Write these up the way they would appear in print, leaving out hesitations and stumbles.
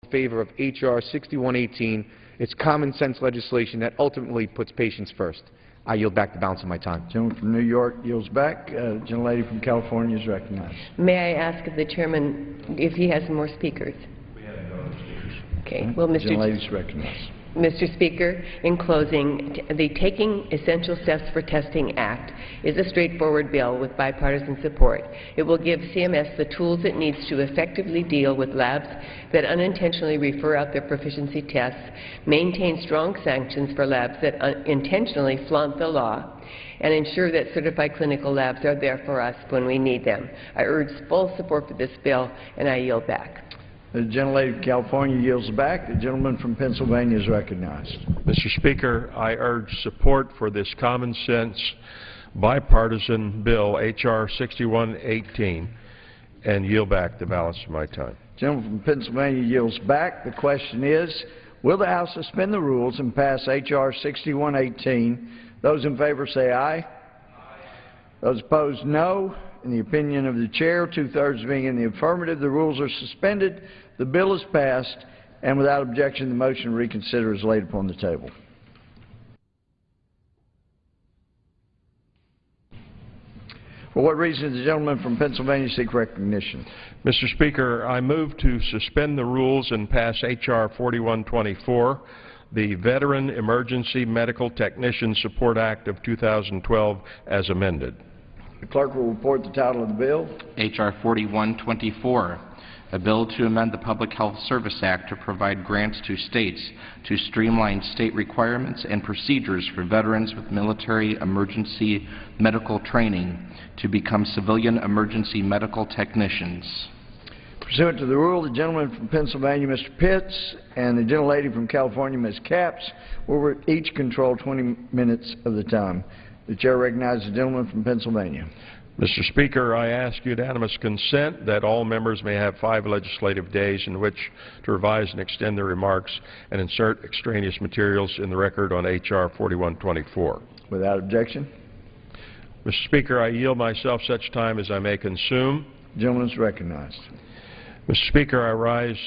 in favor of H.R. 6118. It's common sense legislation that ultimately puts patients first. I yield back the balance of my time. Gentleman from New York yields back. Gentlelady from California is recognized. May I ask of the chairman if he has more speakers? We have no other speakers. Okay. Well, Gentlelady is recognized. Mr. Speaker, in closing, the Taking Essential Steps for Testing Act is a straightforward bill with bipartisan support. It will give CMS the tools it needs to effectively deal with labs that unintentionally refer out their proficiency tests, maintain strong sanctions for labs that intentionally flaunt the law, and ensure that certified clinical labs are there for us when we need them. I urge full support for this bill, and I yield back. The gentlelady from California yields back. The gentleman from Pennsylvania is recognized. Mr. Speaker, I urge support for this common sense bipartisan bill, H.R. 6118, and yield back the balance of my time. The gentleman from Pennsylvania yields back. The question is, will the House suspend the rules and pass H.R. 6118? Those in favor say aye. Aye. Those opposed, no. In the opinion of the chair, two-thirds being in the affirmative, the rules are suspended, the bill is passed, and without objection, the motion to reconsider is laid upon the table. For what reason does the gentleman from Pennsylvania seek recognition? Mr. Speaker, I move to suspend the rules and pass H.R. 4124, the Veteran Emergency Medical Technician Support Act of 2012, as amended. The clerk will report the title of the bill. H.R. 4124, a bill to amend the Public Health Service Act to provide grants to states to streamline state requirements and procedures for veterans with military emergency medical training to become civilian emergency medical technicians. Pursuant to the rule, the gentleman from Pennsylvania, Mr. Pitts, and the gentlelady from California, Ms. Capps, will each control 20 minutes of the time. The chair recognizes the gentleman from Pennsylvania. Mr. Speaker, I ask unanimous consent that all members may have 5 legislative days in which to revise and extend their remarks and insert extraneous materials in the record on H.R. 4124. Without objection. Mr. Speaker, I yield myself such time as I may consume. The gentleman is recognized. Mr. Speaker, I rise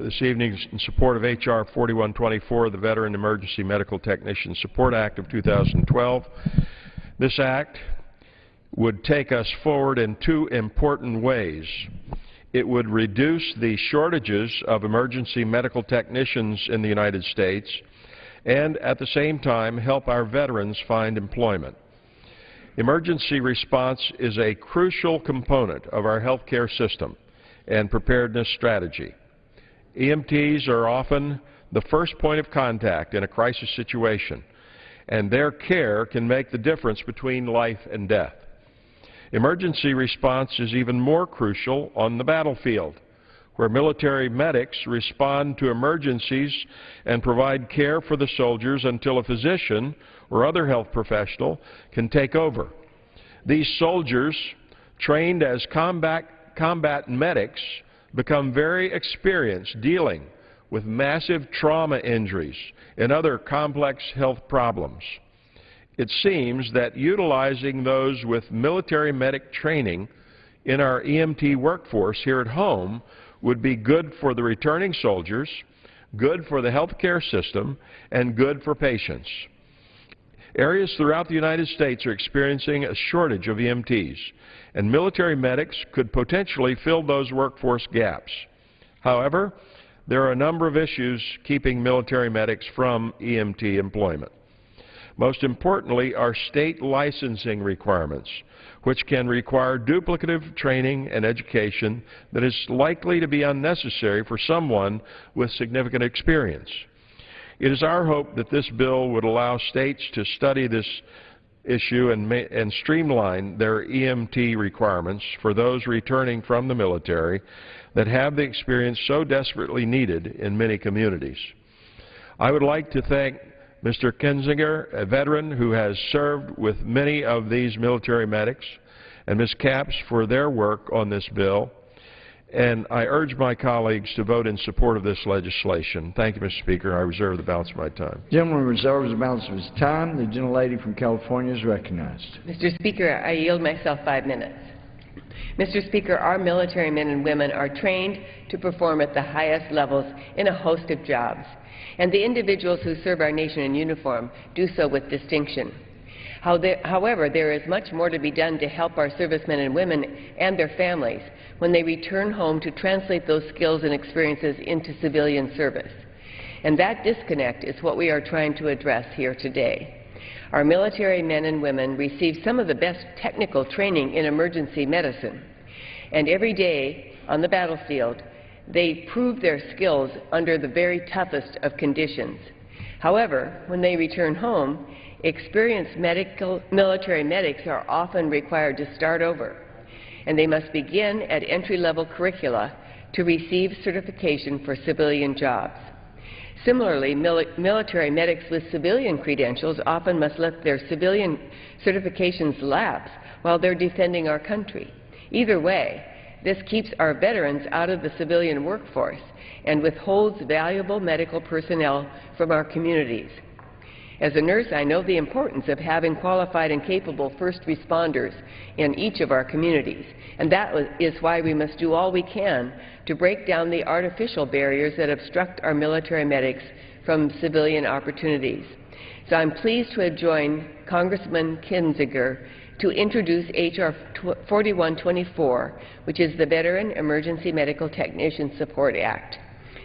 this evening in support of H.R. 4124, the Veteran Emergency Medical Technician Support Act of 2012. This act would take us forward in 2 important ways. It would reduce the shortages of emergency medical technicians in the United States and at the same time help our veterans find employment. Emergency response is a crucial component of our health care system and preparedness strategy. EMTs are often the first point of contact in a crisis situation, and their care can make the difference between life and death. Emergency response is even more crucial on the battlefield, where military medics respond to emergencies and provide care for the soldiers until a physician or other health professional can take over. These soldiers, trained as combat medics, become very experienced dealing with massive trauma injuries and other complex health problems. It seems that utilizing those with military medic training in our EMT workforce here at home would be good for the returning soldiers, good for the health care system, and good for patients. Areas throughout the United States are experiencing a shortage of EMTs, and military medics could potentially fill those workforce gaps. However, there are a number of issues keeping military medics from EMT employment. Most importantly are state licensing requirements, which can require duplicative training and education that is likely to be unnecessary for someone with significant experience. It is our hope that this bill would allow states to study this issue and streamline their EMT requirements for those returning from the military that have the experience so desperately needed in many communities. I would like to thank Mr. Kinzinger, a veteran who has served with many of these military medics, and Ms. Capps for their work on this bill. And I urge my colleagues to vote in support of this legislation. Thank you, Mr. Speaker. I reserve the balance of my time. The gentleman reserves the balance of his time. The gentlelady from California is recognized. Mr. Speaker, I yield myself 5 minutes. Mr. Speaker, our military men and women are trained to perform at the highest levels in a host of jobs, and the individuals who serve our nation in uniform do so with distinction. However, there is much more to be done to help our servicemen and women and their families when they return home to translate those skills and experiences into civilian service. And that disconnect is what we are trying to address here today. Our military men and women receive some of the best technical training in emergency medicine, and every day on the battlefield, they prove their skills under the very toughest of conditions. However, when they return home, experienced military medics are often required to start over, and they must begin at entry-level curricula to receive certification for civilian jobs. Similarly, military medics with civilian credentials often must let their civilian certifications lapse while they're defending our country. Either way, this keeps our veterans out of the civilian workforce and withholds valuable medical personnel from our communities. As a nurse, I know the importance of having qualified and capable first responders in each of our communities, and that is why we must do all we can to break down the artificial barriers that obstruct our military medics from civilian opportunities. So I'm pleased to have joined Congressman Kinzinger to introduce H.R. 4124, which is the Veteran Emergency Medical Technician Support Act.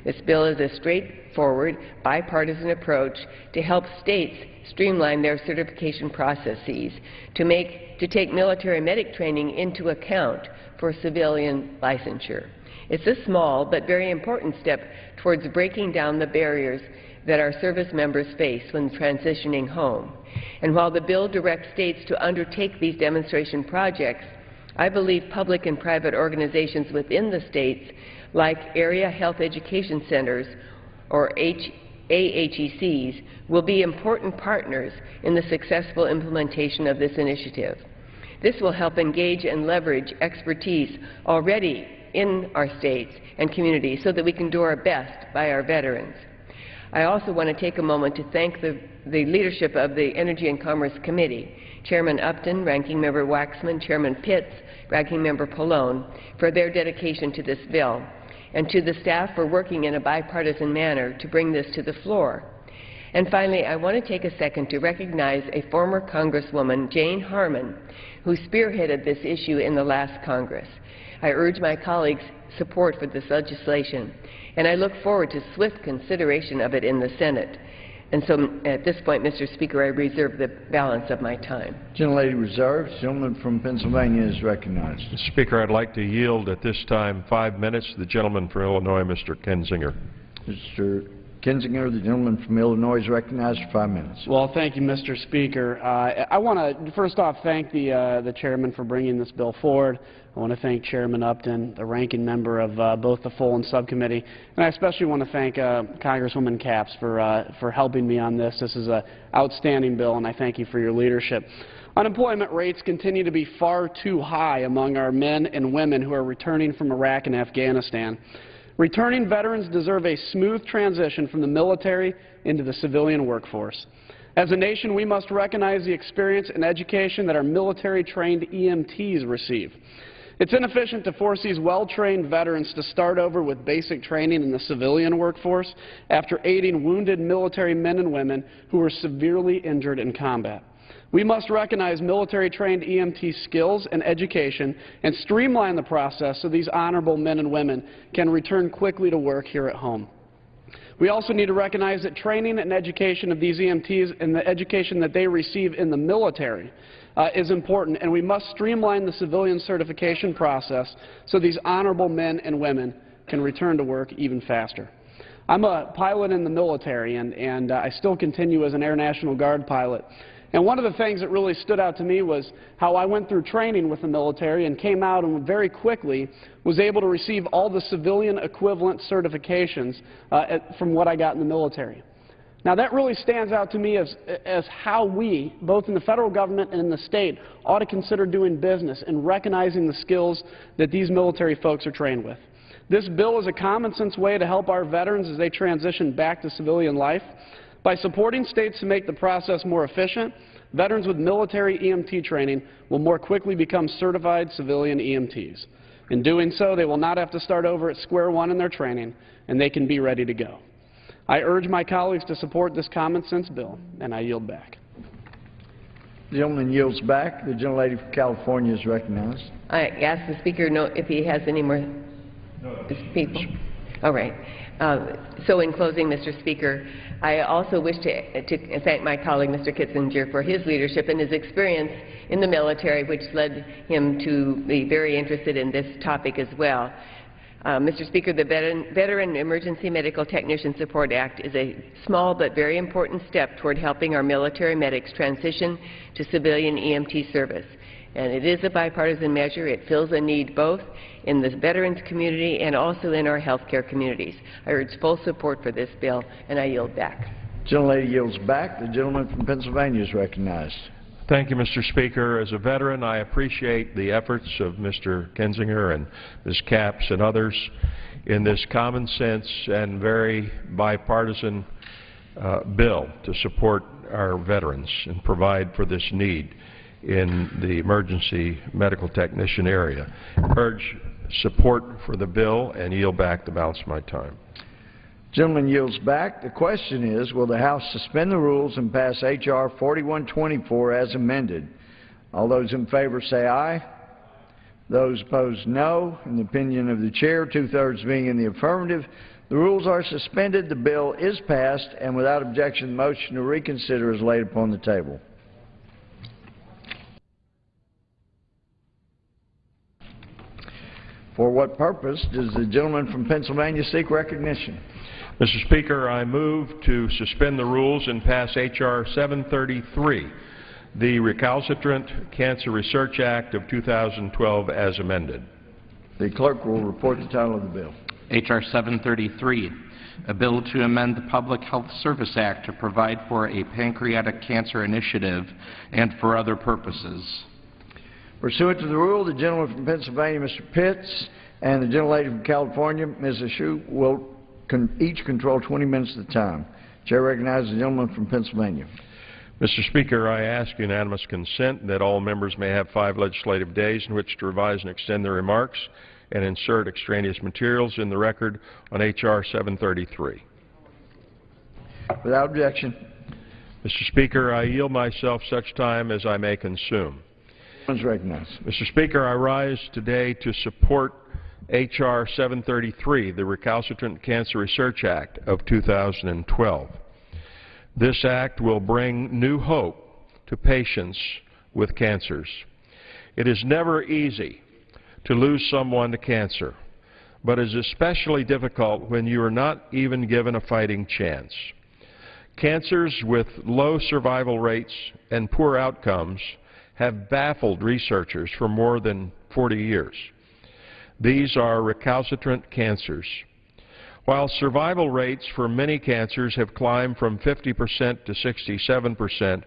This bill is a straightforward, bipartisan approach to help states streamline their certification processes to take military medic training into account for civilian licensure. It's a small but very important step towards breaking down the barriers that our service members face when transitioning home. And while the bill directs states to undertake these demonstration projects, I believe public and private organizations within the states, like Area Health Education Centers, or AHECs, will be important partners in the successful implementation of this initiative. This will help engage and leverage expertise already in our states and communities so that we can do our best by our veterans. I also want to take a moment to thank the leadership of the Energy and Commerce Committee, Chairman Upton, Ranking Member Waxman, Chairman Pitts, Ranking Member Pallone, for their dedication to this bill, and to the staff for working in a bipartisan manner to bring this to the floor. And finally, I want to take a second to recognize a former Congresswoman, Jane Harman, who spearheaded this issue in the last Congress. I urge my colleagues' support for this legislation, and I look forward to swift consideration of it in the Senate. And so at this point, Mr. Speaker, I reserve the balance of my time. Gentlelady reserves. The gentleman from Pennsylvania is recognized. Mr. Speaker, I'd like to yield at this time 5 minutes to the gentleman from Illinois, Mr. Kinzinger. Mr. Kinzinger, the gentleman from Illinois, is recognized for 5 minutes. Well, thank you, Mr. Speaker. I want to first off thank the chairman for bringing this bill forward. I want to thank Chairman Upton, the ranking member of both the full and subcommittee, and I especially want to thank Congresswoman Capps for helping me on this. This is an outstanding bill, and I thank you for your leadership. Unemployment rates continue to be far too high among our men and women who are returning from Iraq and Afghanistan. Returning veterans deserve a smooth transition from the military into the civilian workforce. As a nation, we must recognize the experience and education that our military-trained EMTs receive. It's inefficient to force these well-trained veterans to start over with basic training in the civilian workforce after aiding wounded military men and women who were severely injured in combat. We must recognize military-trained EMT skills and education and streamline the process so these honorable men and women can return quickly to work here at home. We also need to recognize that training and education of these EMTs and the education that they receive in the military is important, and we must streamline the civilian certification process so these honorable men and women can return to work even faster. I'm a pilot in the military, and I still continue as an Air National Guard pilot. And one of the things that really stood out to me was how I went through training with the military and came out and very quickly was able to receive all the civilian equivalent certifications from what I got in the military. Now that really stands out to me as how we, both in the federal government and in the state, ought to consider doing business and recognizing the skills that these military folks are trained with. This bill is a common sense way to help our veterans as they transition back to civilian life. By supporting states to make the process more efficient, veterans with military EMT training will more quickly become certified civilian EMTs. In doing so, they will not have to start over at square one in their training, and they can be ready to go. I urge my colleagues to support this common-sense bill, and I yield back. The gentleman yields back. The gentlelady from California is recognized. I ask the Speaker if he has any more people. All right. So in closing, Mr. Speaker, I also wish to thank my colleague, Mr. Kitzinger, for his leadership and his experience in the military, which led him to be very interested in this topic as well. Mr. Speaker, the Veteran Emergency Medical Technician Support Act is a small but very important step toward helping our military medics transition to civilian EMT service. And it is a bipartisan measure. It fills a need both in the veterans community and also in our healthcare communities. I urge full support for this bill, and I yield back. The gentlelady yields back. The gentleman from Pennsylvania is recognized. Thank you, Mr. Speaker. As a veteran, I appreciate the efforts of Mr. Kinzinger and Ms. Capps and others in this common sense and very bipartisan bill to support our veterans and provide for this need in the emergency medical technician area. Urge support for the bill and yield back the balance of my time. Gentleman yields back. The question is, will the House suspend the rules and pass H.R. 4124 as amended? All those in favor say aye. Those opposed, no. In the opinion of the Chair, two-thirds being in the affirmative, the rules are suspended, the bill is passed, and without objection, the motion to reconsider is laid upon the table. For what purpose does the gentleman from Pennsylvania seek recognition? Mr. Speaker, I move to suspend the rules and pass H.R. 733, the Recalcitrant Cancer Research Act of 2012, as amended. The clerk will report the title of the bill. H.R. 733, a bill to amend the Public Health Service Act to provide for a pancreatic cancer initiative and for other purposes. Pursuant to the rule, the gentleman from Pennsylvania, Mr. Pitts, and the gentlelady from California, Ms. Ashu, will each control 20 minutes at a time. Chair recognizes the gentleman from Pennsylvania. Mr. Speaker, I ask unanimous consent that all members may have 5 legislative days in which to revise and extend their remarks and insert extraneous materials in the record on H.R. 733. Without objection. Mr. Speaker, I yield myself such time as I may consume. Recognized. Mr. Speaker, I rise today to support H.R. 733, the Recalcitrant Cancer Research Act of 2012. This act will bring new hope to patients with cancers. It is never easy to lose someone to cancer, but is especially difficult when you are not even given a fighting chance. Cancers with low survival rates and poor outcomes have baffled researchers for more than 40 years. These are recalcitrant cancers. While survival rates for many cancers have climbed from 50% to 67%,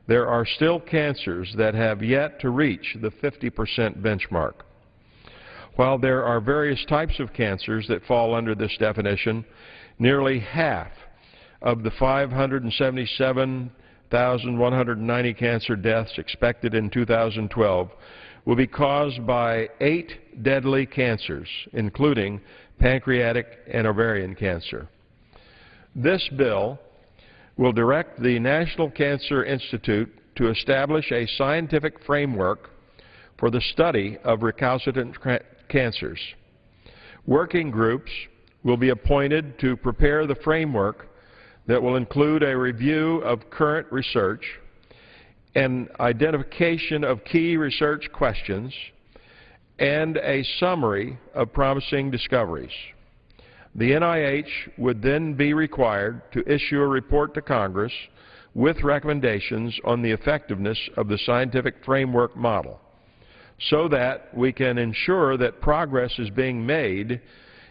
there are still cancers that have yet to reach the 50% benchmark. While there are various types of cancers that fall under this definition, nearly half of the 577,190 cancer deaths expected in 2012 will be caused by 8 deadly cancers, including pancreatic and ovarian cancer. This bill will direct the National Cancer Institute to establish a scientific framework for the study of recalcitrant cancers. Working groups will be appointed to prepare the framework that will include a review of current research, an identification of key research questions, and a summary of promising discoveries. The NIH would then be required to issue a report to Congress with recommendations on the effectiveness of the scientific framework model so that we can ensure that progress is being made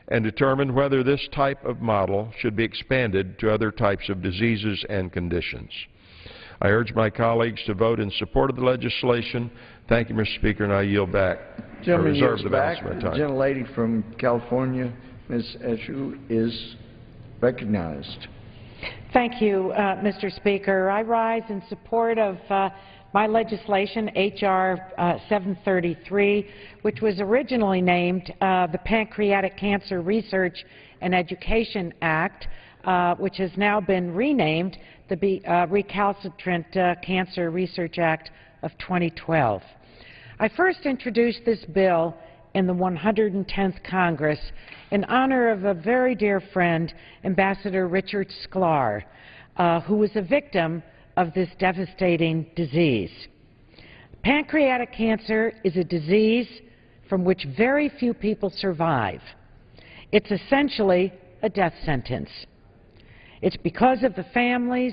and determine whether this type of model should be expanded to other types of diseases and conditions. I urge my colleagues to vote in support of the legislation. Thank you, Mr. Speaker, and I yield back. Gentleman yields back. The gentlelady from California, Ms. Ashu, is recognized. Thank you, Mr. Speaker. I rise in support of my legislation, H.R. 733, which was originally named the Pancreatic Cancer Research and Education Act, which has now been renamed the Recalcitrant Cancer Research Act of 2012. I first introduced this bill in the 110th Congress in honor of a very dear friend, Ambassador Richard Sklar, who was a victim of this devastating disease. Pancreatic cancer is a disease from which very few people survive. It's essentially a death sentence. It's because of the families,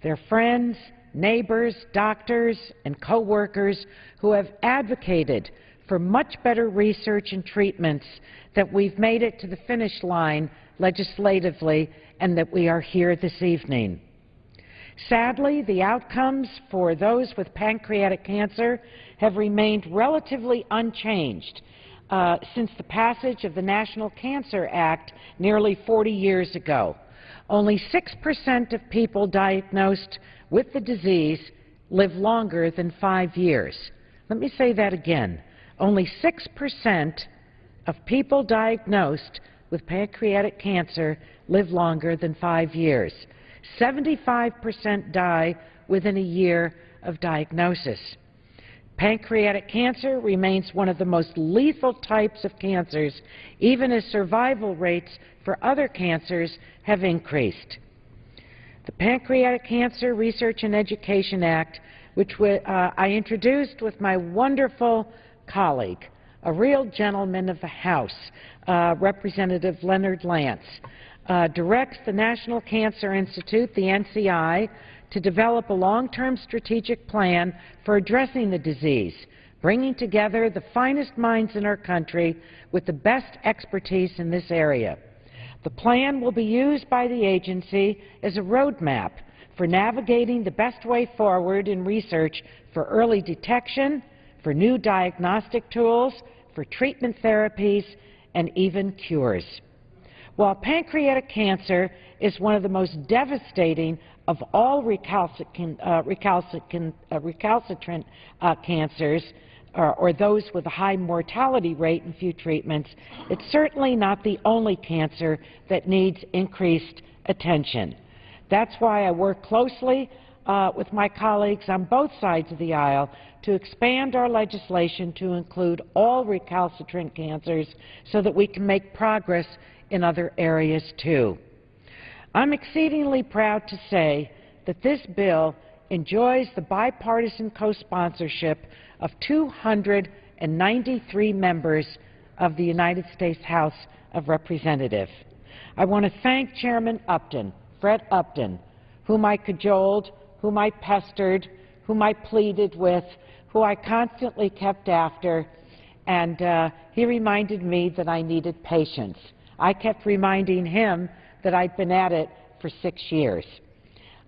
their friends, neighbors, doctors, and co-workers who have advocated for much better research and treatments that we've made it to the finish line legislatively and that we are here this evening. Sadly, the outcomes for those with pancreatic cancer have remained relatively unchanged since the passage of the National Cancer Act nearly 40 years ago. Only 6% of people diagnosed with the disease live longer than 5 years. Let me say that again. Only 6% of people diagnosed with pancreatic cancer live longer than 5 years. 75% die within a year of diagnosis. Pancreatic cancer remains one of the most lethal types of cancers, even as survival rates for other cancers have increased. The Pancreatic Cancer Research and Education Act, which I introduced with my wonderful colleague, a real gentleman of the House, Representative Leonard Lance, directs the National Cancer Institute, the NCI, to develop a long-term strategic plan for addressing the disease, bringing together the finest minds in our country with the best expertise in this area. The plan will be used by the agency as a roadmap for navigating the best way forward in research for early detection, for new diagnostic tools, for treatment therapies, and even cures. While pancreatic cancer is one of the most devastating of all recalcitrant cancers, or those with a high mortality rate and few treatments, it's certainly not the only cancer that needs increased attention. That's why I work closely with my colleagues on both sides of the aisle to expand our legislation to include all recalcitrant cancers so that we can make progress in other areas too. I'm exceedingly proud to say that this bill enjoys the bipartisan co-sponsorship of 293 members of the United States House of Representatives. I want to thank Chairman Upton, Fred Upton, whom I cajoled, whom I pestered, whom I pleaded with, who I constantly kept after, and he reminded me that I needed patience. I kept reminding him that I'd been at it for 6 years.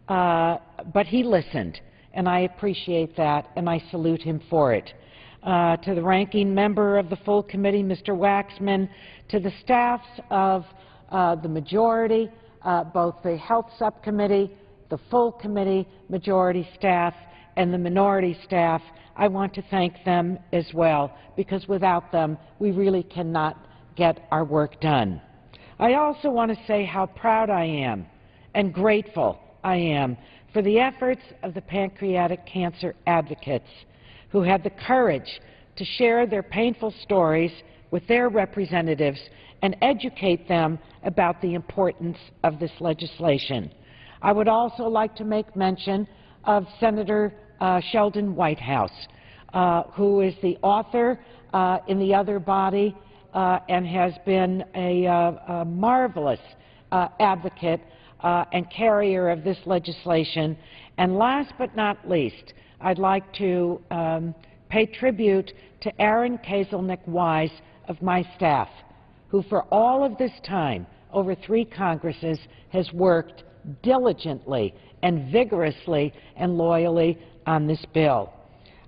But he listened, and I appreciate that, and I salute him for it. To the ranking member of the full committee, Mr. Waxman, to the staffs of the majority, both the Health Subcommittee, the full committee, majority staff, and the minority staff, I want to thank them as well, because without them, we really cannot get our work done. I also want to say how proud I am and grateful I am for the efforts of the pancreatic cancer advocates who had the courage to share their painful stories with their representatives and educate them about the importance of this legislation. I would also like to make mention of Senator Sheldon Whitehouse, who is the author in the other body and has been a marvelous advocate and carrier of this legislation. And last but not least, I'd like to pay tribute to Aaron Kazelnick-Wise of my staff, who for all of this time, over 3 Congresses, has worked diligently and vigorously and loyally on this bill.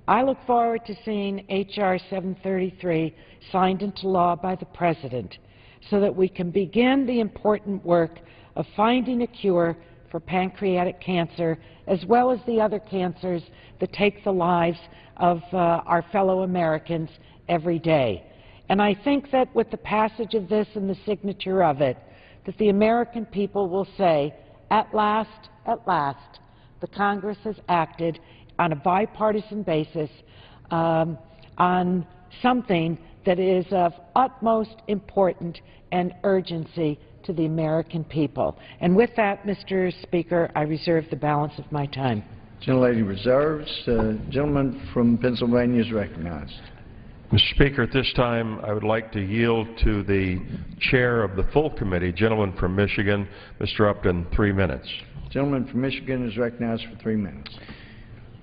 I look forward to seeing H.R. 733 signed into law by the President so that we can begin the important work of finding a cure for pancreatic cancer, as well as the other cancers that take the lives of our fellow Americans every day. And I think that with the passage of this and the signature of it, that the American people will say, at last, the Congress has acted on a bipartisan basis on something that is of utmost importance and urgency to the American people. And with that, Mr. Speaker, I reserve the balance of my time. Gentlelady reserves. Gentleman from Pennsylvania is recognized. Mr. Speaker, at this time, I would like to yield to the chair of the full committee, gentleman from Michigan, Mr. Upton, 3 minutes. Gentleman from Michigan is recognized for 3 minutes.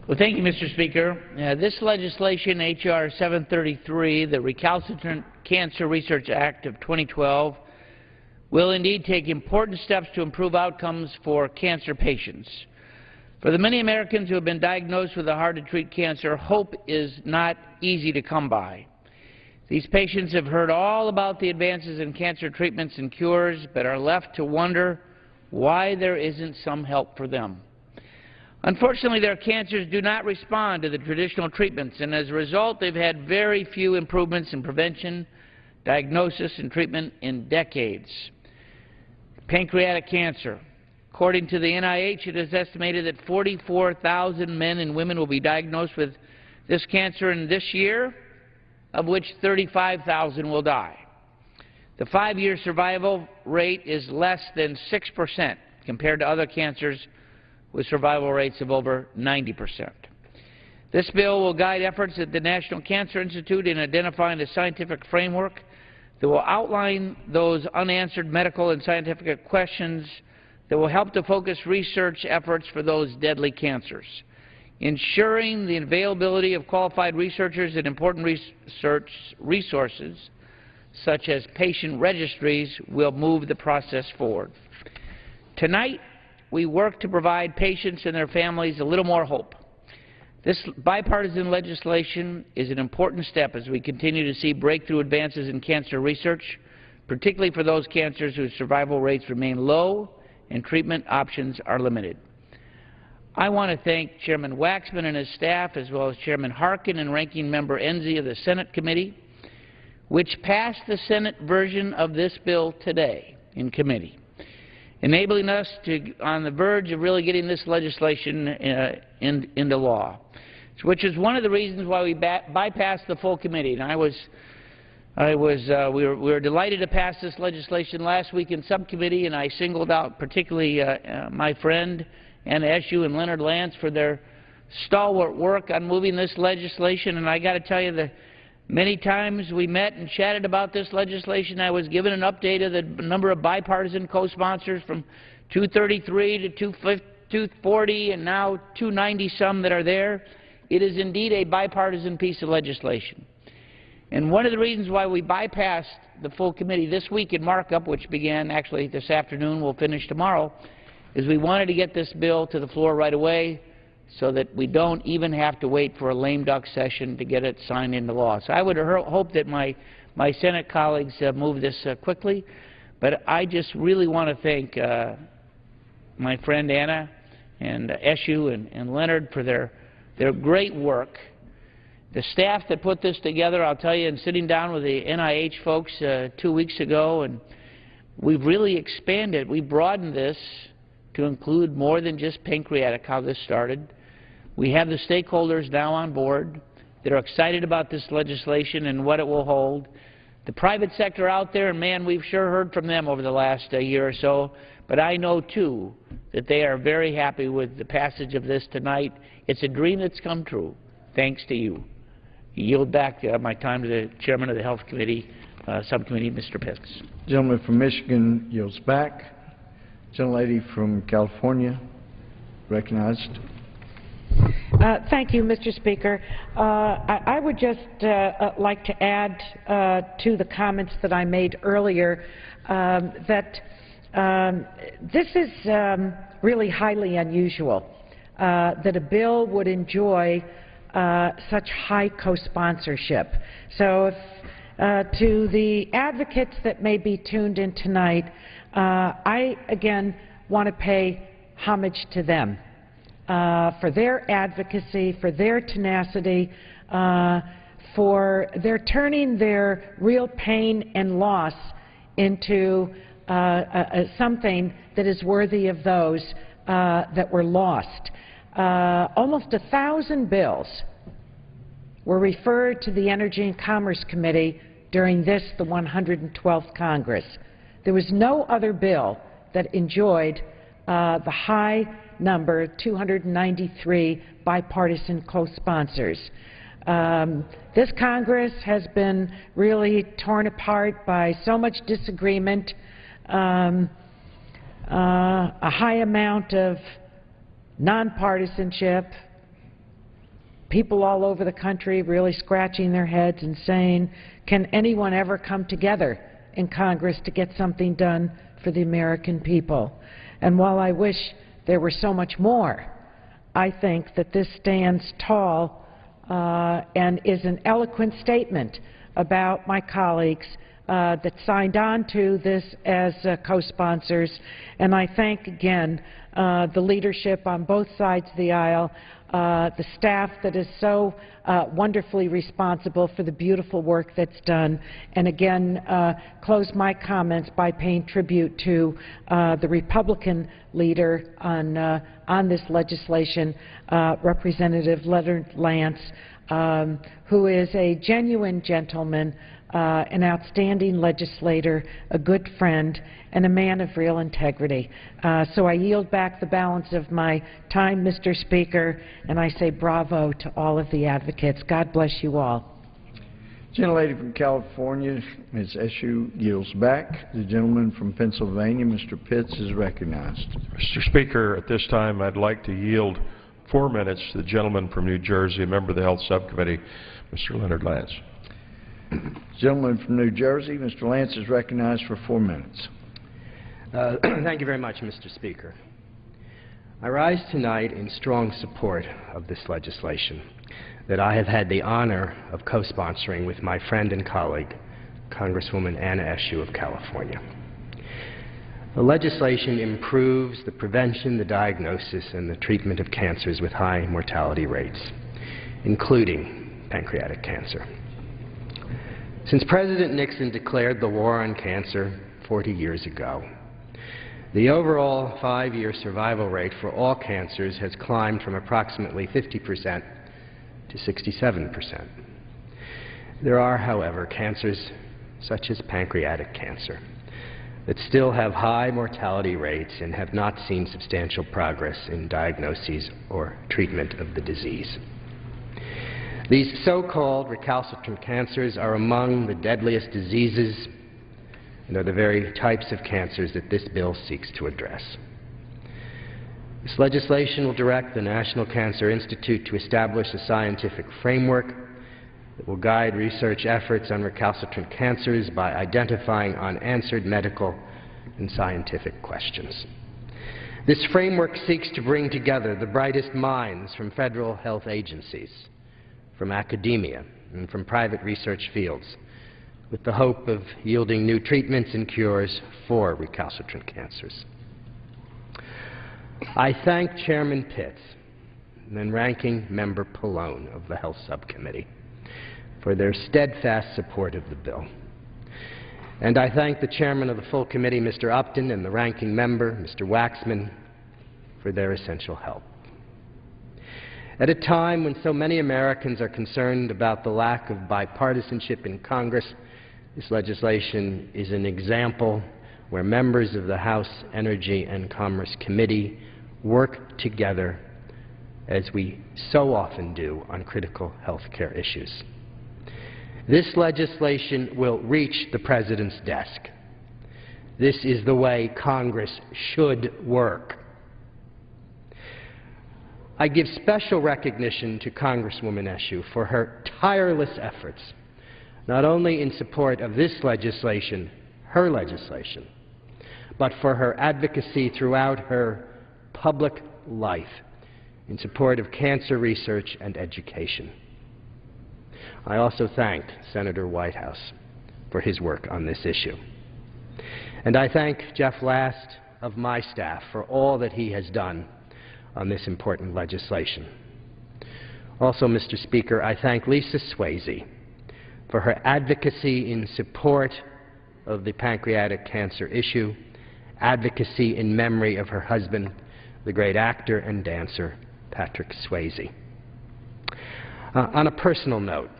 Well, thank you, Mr. Speaker. This legislation, H.R. 733, the Recalcitrant Cancer Research Act of 2012, will indeed take important steps to improve outcomes for cancer patients. For the many Americans who have been diagnosed with a hard-to-treat cancer, hope is not easy to come by. These patients have heard all about the advances in cancer treatments and cures, but are left to wonder why there isn't some help for them. Unfortunately, their cancers do not respond to the traditional treatments, and as a result, they've had very few improvements in prevention, diagnosis, and treatment in decades. Pancreatic cancer. According to the NIH, it is estimated that 44,000 men and women will be diagnosed with this cancer in this year, of which 35,000 will die. The 5-year survival rate is less than 6% compared to other cancers with survival rates of over 90%. This bill will guide efforts at the National Cancer Institute in identifying a scientific framework that will outline those unanswered medical and scientific questions that will help to focus research efforts for those deadly cancers. Ensuring the availability of qualified researchers and important research resources, such as patient registries, will move the process forward. Tonight, we work to provide patients and their families a little more hope. This bipartisan legislation is an important step as we continue to see breakthrough advances in cancer research, particularly for those cancers whose survival rates remain low and treatment options are limited. I want to thank Chairman Waxman and his staff, as well as Chairman Harkin and Ranking Member Enzi of the Senate Committee, which passed the Senate version of this bill today in committee, enabling us to on the verge of really getting this legislation into law, which is one of the reasons why we bypassed the full committee. And we were delighted to pass this legislation last week in subcommittee, and I singled out particularly my friend Anna Eshoo and Leonard Lance for their stalwart work on moving this legislation. And I got to tell you, the many times we met and chatted about this legislation, I was given an update of the number of bipartisan co-sponsors from 233 to 240 and now 290-some that are there. It is indeed a bipartisan piece of legislation. And one of the reasons why we bypassed the full committee this week in markup, which began actually this afternoon, will finish tomorrow, is we wanted to get this bill to the floor right away so that we don't even have to wait for a lame duck session to get it signed into law. So I would hope that my Senate colleagues move this quickly. But I just really want to thank my friend Anna and Eshoo and Leonard for their great work. The staff that put this together, I'll tell you, and sitting down with the NIH folks 2 weeks ago, and we've really expanded, we broadened this to include more than just pancreatic, how this started. We have the stakeholders now on board. They're excited about this legislation and what it will hold. The private sector out there, and man, we've sure heard from them over the last year or so, but I know, too, that they are very happy with the passage of this tonight. It's a dream that's come true, thanks to you. I yield back my time to the Chairman of the Health Committee, Subcommittee, Mr. Pitts. Gentleman from Michigan yields back. Gentlelady from California, recognized. Thank you, Mr. Speaker. I would just like to add to the comments that I made earlier that this is really highly unusual that a bill would enjoy such high co-sponsorship. So to the advocates that may be tuned in tonight, I again want to pay homage to them for their advocacy, for their tenacity, for their turning their real pain and loss into something that is worthy of those that were lost. Almost 1,000 bills were referred to the Energy and Commerce Committee during this, the 112th Congress. There was no other bill that enjoyed the high number, 293 bipartisan co-sponsors. This Congress has been really torn apart by so much disagreement, a high amount of nonpartisanship, people all over the country really scratching their heads and saying, can anyone ever come together in Congress to get something done for the American people? And while I wish there were so much more, I think that this stands tall and is an eloquent statement about my colleagues that signed on to this as co-sponsors. And I thank again the leadership on both sides of the aisle, the staff that is so wonderfully responsible for the beautiful work that's done, and again close my comments by paying tribute to the Republican leader on this legislation, Representative Leonard Lance, who is a genuine gentleman, an outstanding legislator, a good friend, and a man of real integrity. So I yield back the balance of my time, Mr. Speaker, and I say bravo to all of the advocates. God bless you all. Gentlelady from California, Ms. Eshoo, yields back. The gentleman from Pennsylvania, Mr. Pitts, is recognized. Mr. Speaker, at this time I'd like to yield 4 minutes to the gentleman from New Jersey, a member of the Health Subcommittee, Mr. Leonard Lance. Gentleman from New Jersey, Mr. Lance, is recognized for 4 minutes. Thank you very much, Mr. Speaker. I rise tonight in strong support of this legislation that I have had the honor of co-sponsoring with my friend and colleague, Congresswoman Anna Eshoo of California. The legislation improves the prevention, the diagnosis, and the treatment of cancers with high mortality rates, including pancreatic cancer. Since President Nixon declared the war on cancer 40 years ago, the overall 5-year survival rate for all cancers has climbed from approximately 50% to 67%. There are, however, cancers such as pancreatic cancer that still have high mortality rates and have not seen substantial progress in diagnoses or treatment of the disease. These so-called recalcitrant cancers are among the deadliest diseases and are the very types of cancers that this bill seeks to address. This legislation will direct the National Cancer Institute to establish a scientific framework that will guide research efforts on recalcitrant cancers by identifying unanswered medical and scientific questions. This framework seeks to bring together the brightest minds from federal health agencies, from academia, and from private research fields, with the hope of yielding new treatments and cures for recalcitrant cancers. I thank Chairman Pitts and Ranking Member Pallone of the Health Subcommittee for their steadfast support of the bill. And I thank the Chairman of the full committee, Mr. Upton, and the Ranking Member, Mr. Waxman, for their essential help. At a time when so many Americans are concerned about the lack of bipartisanship in Congress, this legislation is an example where members of the House Energy and Commerce Committee work together, as we so often do on critical health care issues. This legislation will reach the President's desk. This is the way Congress should work. I give special recognition to Congresswoman Eshoo for her tireless efforts, not only in support of this legislation, her legislation, but for her advocacy throughout her public life in support of cancer research and education. I also thanked Senator Whitehouse for his work on this issue. And I thank Jeff Last, of my staff for all that he has done on this important legislation. Also, Mr. Speaker, I thank Lisa Swayze for her advocacy in support of the pancreatic cancer issue, advocacy in memory of her husband, the great actor and dancer Patrick Swayze. On a personal note,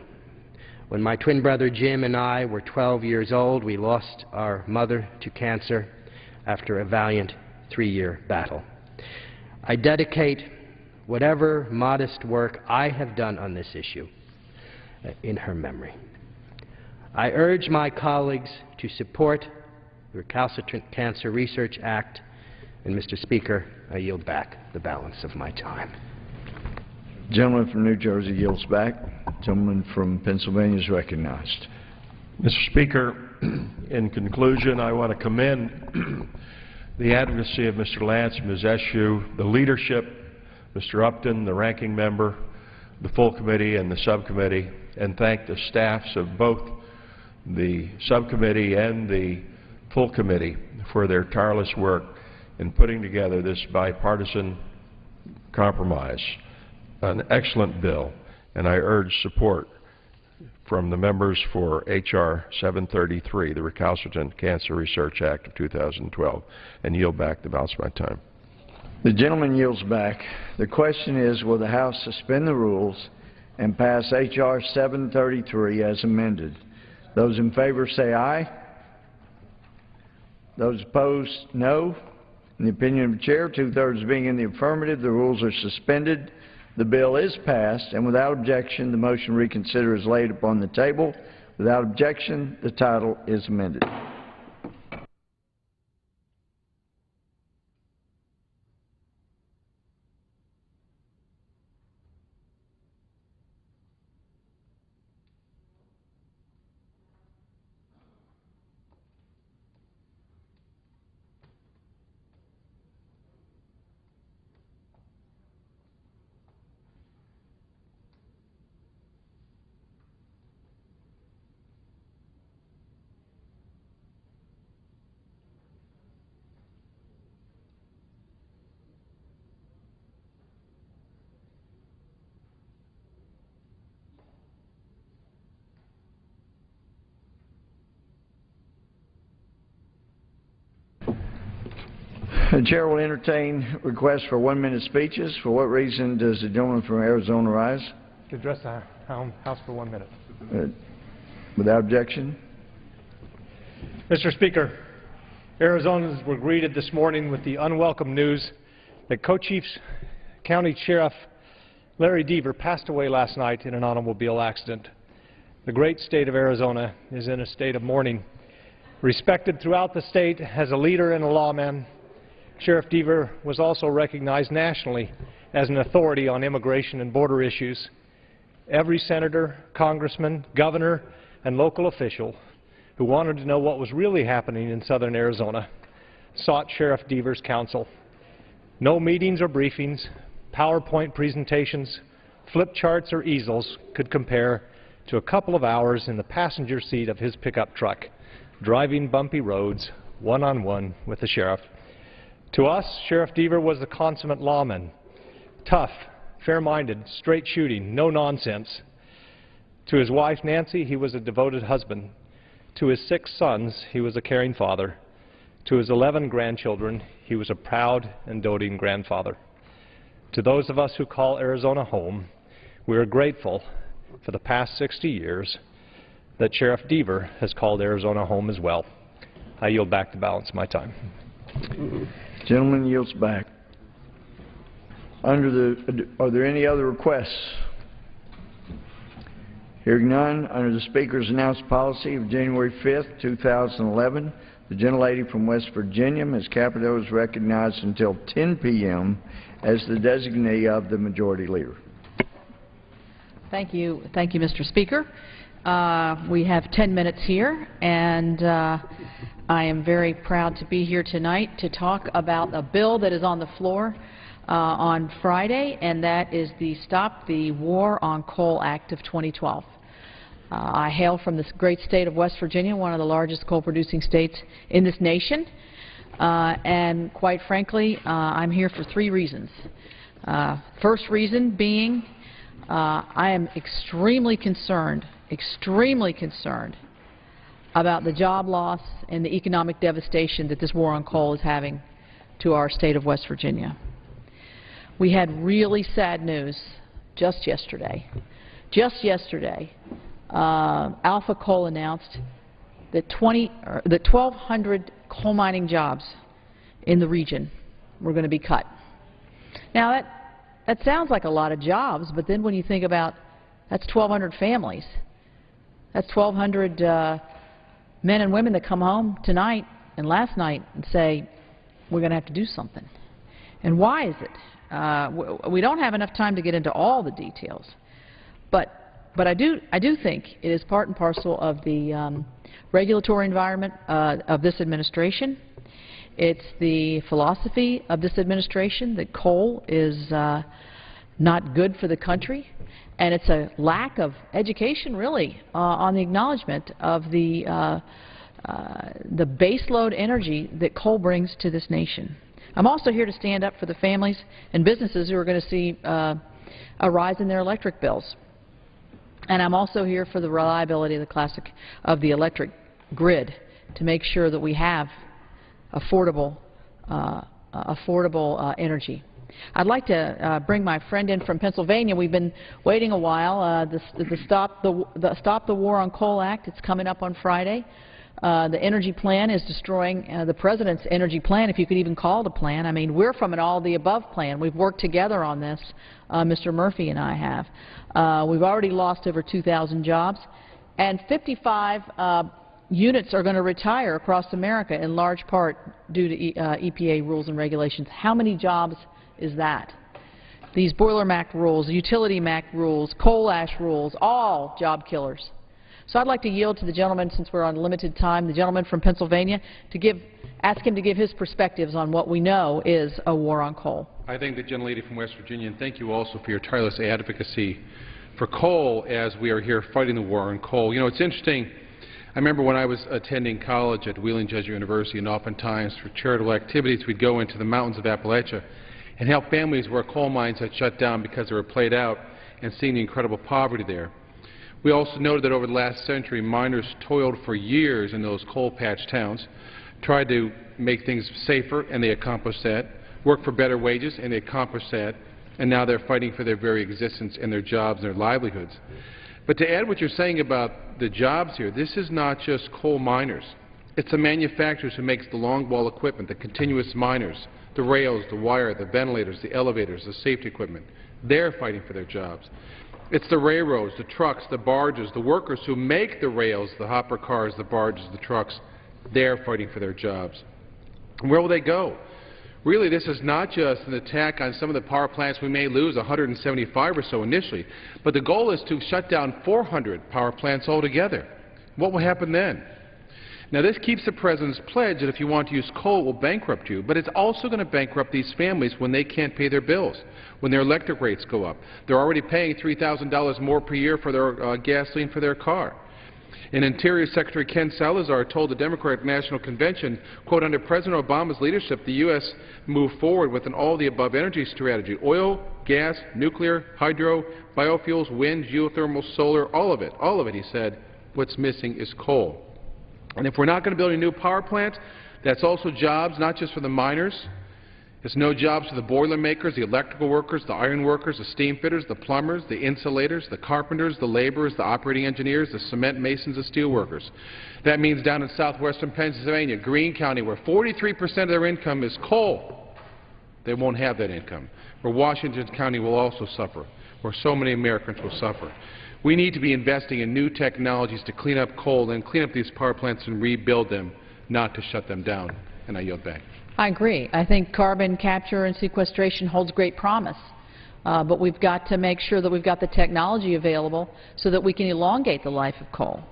when my twin brother Jim and I were 12 years old, we lost our mother to cancer after a valiant 3-year battle. I dedicate whatever modest work I have done on this issue in her memory. I urge my colleagues to support the Recalcitrant Cancer Research Act, and Mr. Speaker, I yield back the balance of my time. Gentleman from New Jersey yields back. Gentleman from Pennsylvania is recognized. Mr. Speaker, in conclusion, I want to commend the advocacy of Mr. Lance and Ms. Eshoo, the leadership, Mr. Upton, the ranking member, the full committee and the subcommittee, and thank the staffs of both the subcommittee and the full committee for their tireless work in putting together this bipartisan compromise. An excellent bill, and I urge support from the members for H.R. 733, the Recalcitrant Cancer Research Act of 2012, and yield back the balance of my time. The gentleman yields back. The question is, will the House suspend the rules and pass H.R. 733 as amended? Those in favor say aye. Those opposed, no. In the opinion of the Chair, 2/3 being in the affirmative, the rules are suspended. The bill is passed, and without objection, the motion to reconsider is laid upon the table. Without objection, the title is amended. The Chair will entertain requests for 1-minute speeches. For what reason does the gentleman from Arizona rise? To address the House for 1 minute. Without objection. Mr. Speaker, Arizonans were greeted this morning with the unwelcome news that Co-Chief County Sheriff Larry Deaver passed away last night in an automobile accident. The great state of Arizona is in a state of mourning. Respected throughout the state as a leader and a lawman, Sheriff Deaver was also recognized nationally as an authority on immigration and border issues. Every senator, congressman, governor, and local official who wanted to know what was really happening in southern Arizona sought Sheriff Deaver's counsel. No meetings or briefings, PowerPoint presentations, flip charts or easels could compare to a couple of hours in the passenger seat of his pickup truck, driving bumpy roads one-on-one with the sheriff. To us, Sheriff Deaver was the consummate lawman, tough, fair-minded, straight-shooting, no nonsense. To his wife, Nancy, he was a devoted husband. To his 6 sons, he was a caring father. To his 11 grandchildren, he was a proud and doting grandfather. To those of us who call Arizona home, we are grateful for the past 60 years that Sheriff Deaver has called Arizona home as well. I yield back the balance of my time. Gentleman yields back. Are there any other requests? Hearing none, under the Speaker's announced policy of January 5th, 2011, the gentlelady from West Virginia, Ms. Capito, is recognized until 10 p.m. as the designee of the Majority Leader. Thank you, Mr. Speaker. We have 10 minutes here, and I am very proud to be here tonight to talk about a bill that is on the floor on Friday, and that is the Stop the War on Coal Act of 2012. I hail from this great state of West Virginia, one of the largest coal-producing states in this nation. And quite frankly, I'm here for 3 reasons. First reason being I am extremely concerned about the job loss and the economic devastation that this war on coal is having to our state of West Virginia. We had really sad news just yesterday. Alpha Coal announced that 1,200 coal mining jobs in the region were going to be cut. Now, that sounds like a lot of jobs, but then when you think about that's 1,200 families. That's 1,200 men and women that come home tonight and last night and say, we're going to have to do something. And why is it? We don't have enough time to get into all the details, but I do think it is part and parcel of the regulatory environment of this administration. It's the philosophy of this administration that coal is not good for the country, and it's a lack of education, really, on the acknowledgement of the baseload energy that coal brings to this nation. I'm also here to stand up for the families and businesses who are going to see a rise in their electric bills. And I'm also here for the reliability of the electric grid to make sure that we have affordable energy. I'd like to bring my friend in from Pennsylvania. We've been waiting a while. The Stop the War on Coal Act, it's coming up on Friday. The energy plan is destroying the President's energy plan, if you could even call it a plan. I mean, we're from an all-the-above plan. We've worked together on this, Mr. Murphy and I have. We've already lost over 2,000 jobs, and 55 units are going to retire across America, in large part due to EPA rules and regulations. How many jobs is that? These Boiler MAC rules, Utility MAC rules, coal ash rules, all job killers. So I'd like to yield to the gentleman, since we're on limited time, the gentleman from Pennsylvania, ask him to give his perspectives on what we know is a war on coal. I thank the gentlelady from West Virginia, and thank you also for your tireless advocacy for coal as we are here fighting the war on coal. You know, it's interesting. I remember when I was attending college at Wheeling Jesuit University, and oftentimes for charitable activities we'd go into the mountains of Appalachia and help families where coal mines had shut down because they were played out, and seeing the incredible poverty there. We also noted that over the last century, miners toiled for years in those coal patch towns, tried to make things safer, and they accomplished that, worked for better wages, and they accomplished that, and now they're fighting for their very existence and their jobs and their livelihoods. But to add what you're saying about the jobs here, this is not just coal miners. It's the manufacturers who makes the long-wall equipment, the continuous miners, the rails, the wire, the ventilators, the elevators, the safety equipment. They're fighting for their jobs. It's the railroads, the trucks, the barges, the workers who make the rails, the hopper cars, the barges, the trucks. They're fighting for their jobs. And where will they go? Really, this is not just an attack on some of the power plants. We may lose 175 or so initially, but the goal is to shut down 400 power plants altogether. What will happen then? Now, this keeps the President's pledge that if you want to use coal, it will bankrupt you, but it's also going to bankrupt these families when they can't pay their bills, when their electric rates go up. They're already paying $3,000 more per year for their gasoline for their car. And Interior Secretary Ken Salazar told the Democratic National Convention, quote, under President Obama's leadership, the U.S. moved forward with an all-the-above energy strategy: oil, gas, nuclear, hydro, biofuels, wind, geothermal, solar, all of it, he said. What's missing is coal. And if we're not going to build any new power plants, that's also jobs, not just for the miners. It's no jobs for the boiler makers, the electrical workers, the iron workers, the steam fitters, the plumbers, the insulators, the carpenters, the laborers, the operating engineers, the cement masons, the steel workers. That means down in southwestern Pennsylvania, Greene County, where 43% of their income is coal, they won't have that income. Where Washington County will also suffer, where so many Americans will suffer. We need to be investing in new technologies to clean up coal and clean up these power plants and rebuild them, not to shut them down. And I yield back. I agree. I think carbon capture and sequestration holds great promise, but we've got to make sure that we've got the technology available so that we can elongate the life of coal.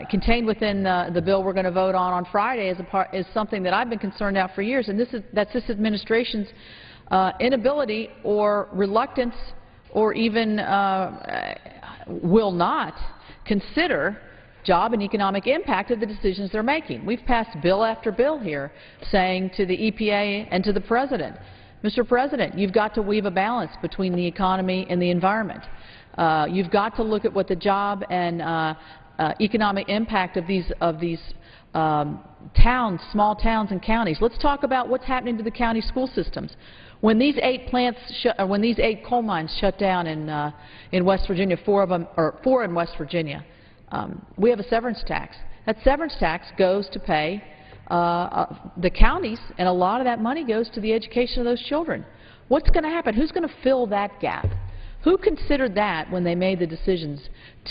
Contained within the bill we're going to vote on Friday is something that I've been concerned about for years, and that's this administration's inability or reluctance or even will not consider job and economic impact of the decisions they're making. We've passed bill after bill here saying to the EPA and to the President, Mr. President, you've got to weave a balance between the economy and the environment. You've got to look at what the job and economic impact of these towns, small towns and counties. Let's talk about what's happening to the county school systems. When these 8 coal mines shut down in West Virginia, 4 in West Virginia, we have a severance tax. That severance tax goes to pay the counties, and a lot of that money goes to the education of those children. What's going to happen? Who's going to fill that gap? Who considered that when they made the decisions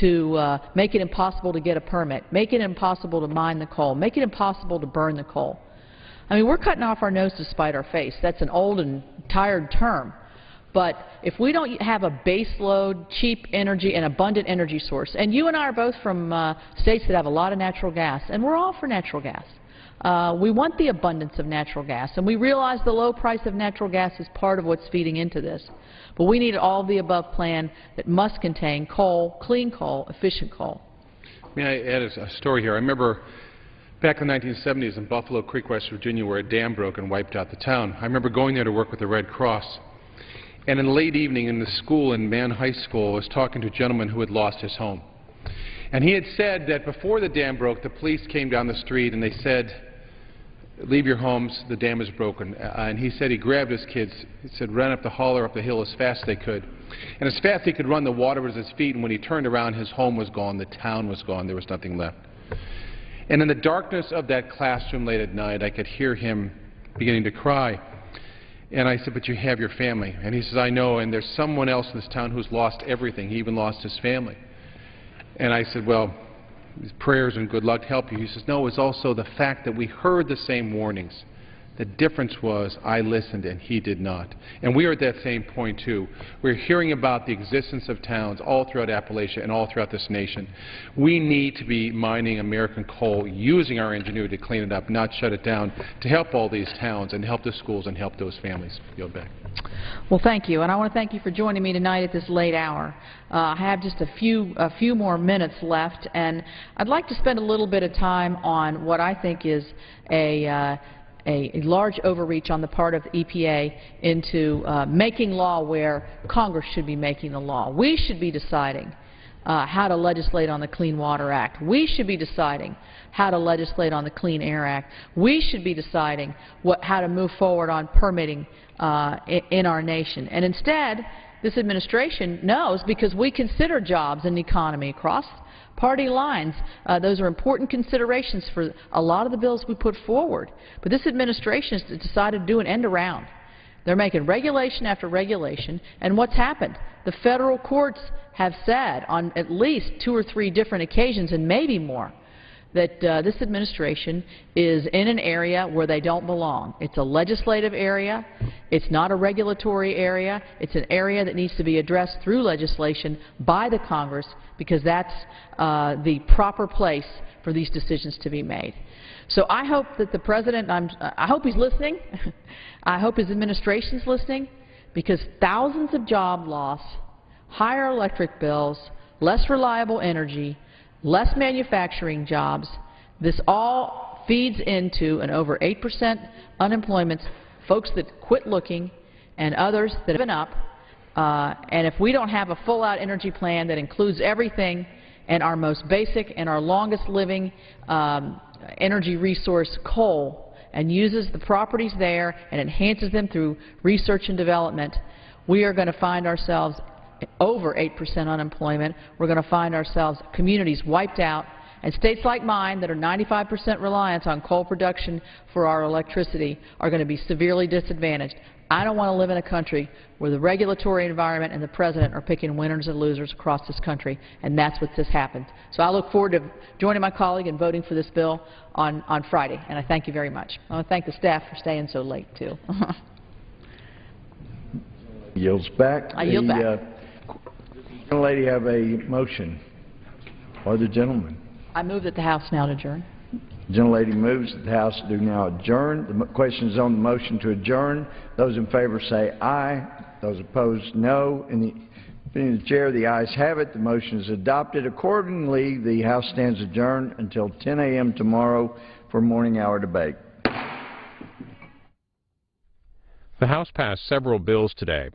to make it impossible to get a permit, make it impossible to mine the coal, make it impossible to burn the coal? I mean, we're cutting off our nose to spite our face. That's an old and tired term. But if we don't have a baseload, cheap energy, and abundant energy source, and you and I are both from states that have a lot of natural gas, and we're all for natural gas. We want the abundance of natural gas, and we realize the low price of natural gas is part of what's feeding into this. But we need an all-of-the-above plan that must contain coal, clean coal, efficient coal. May I add a story here? I remember back in the 1970s in Buffalo Creek, West Virginia, where a dam broke and wiped out the town. I remember going there to work with the Red Cross. And in the late evening in the school in Mann High School, I was talking to a gentleman who had lost his home. And he had said that before the dam broke, the police came down the street and they said, "Leave your homes, the dam is broken." And he said he grabbed his kids, he said, ran up the holler, up the hill as fast as they could. And as fast as he could run, the water was at his feet, and when he turned around, his home was gone, the town was gone, there was nothing left. And in the darkness of that classroom late at night, I could hear him beginning to cry. And I said, "But you have your family." And he says, "I know, and there's someone else in this town who's lost everything. He even lost his family." And I said, "Well, prayers and good luck help you." He says, "No, it's also the fact that we heard the same warnings. The difference was I listened and he did not." And we are at that same point, too. We're hearing about the existence of towns all throughout Appalachia and all throughout this nation. We need to be mining American coal, using our ingenuity to clean it up, not shut it down, to help all these towns and help the schools and help those families. Yield back. Well, thank you, and I want to thank you for joining me tonight at this late hour. I have just a few more minutes left, and I'd like to spend a little bit of time on what I think is a large overreach on the part of the EPA into making law where Congress should be making the law. We should be deciding how to legislate on the Clean Water Act. We should be deciding how to legislate on the Clean Air Act. We should be deciding how to move forward on permitting in our nation. And instead, this administration knows, because we consider jobs and the economy across party lines. Those are important considerations for a lot of the bills we put forward. But this administration has decided to do an end around. They're making regulation after regulation, and what's happened? The federal courts have said on at least 2 or 3 different occasions, and maybe more, that this administration is in an area where they don't belong. It's a legislative area. It's not a regulatory area. It's an area that needs to be addressed through legislation by the Congress, because that's the proper place for these decisions to be made. So I hope that the President, I hope he's listening. I hope his administration's listening, because thousands of job loss, higher electric bills, less reliable energy, less manufacturing jobs, this all feeds into an over 8% unemployment, folks that quit looking, and others that have given up. And if we don't have a full-out energy plan that includes everything, and our most basic and our longest living energy resource, coal, and uses the properties there and enhances them through research and development, we are going to find ourselves over 8% unemployment. We're going to find ourselves communities wiped out, and states like mine that are 95% reliant on coal production for our electricity are going to be severely disadvantaged. I don't want to live in a country where the regulatory environment and the President are picking winners and losers across this country, and that's what just happened. So I look forward to joining my colleague and voting for this bill on Friday, and I thank you very much. I want to thank the staff for staying so late, too. Yields back. I yield back. The lady have a motion, or the gentleman? I move that the House now adjourn. The gentlelady moves that the House do now adjourn. The question is on the motion to adjourn. Those in favor say aye. Those opposed, no. Being the chair, the ayes have it. The motion is adopted. Accordingly, the House stands adjourned until 10 a.m. tomorrow for morning hour debate. The House passed several bills today.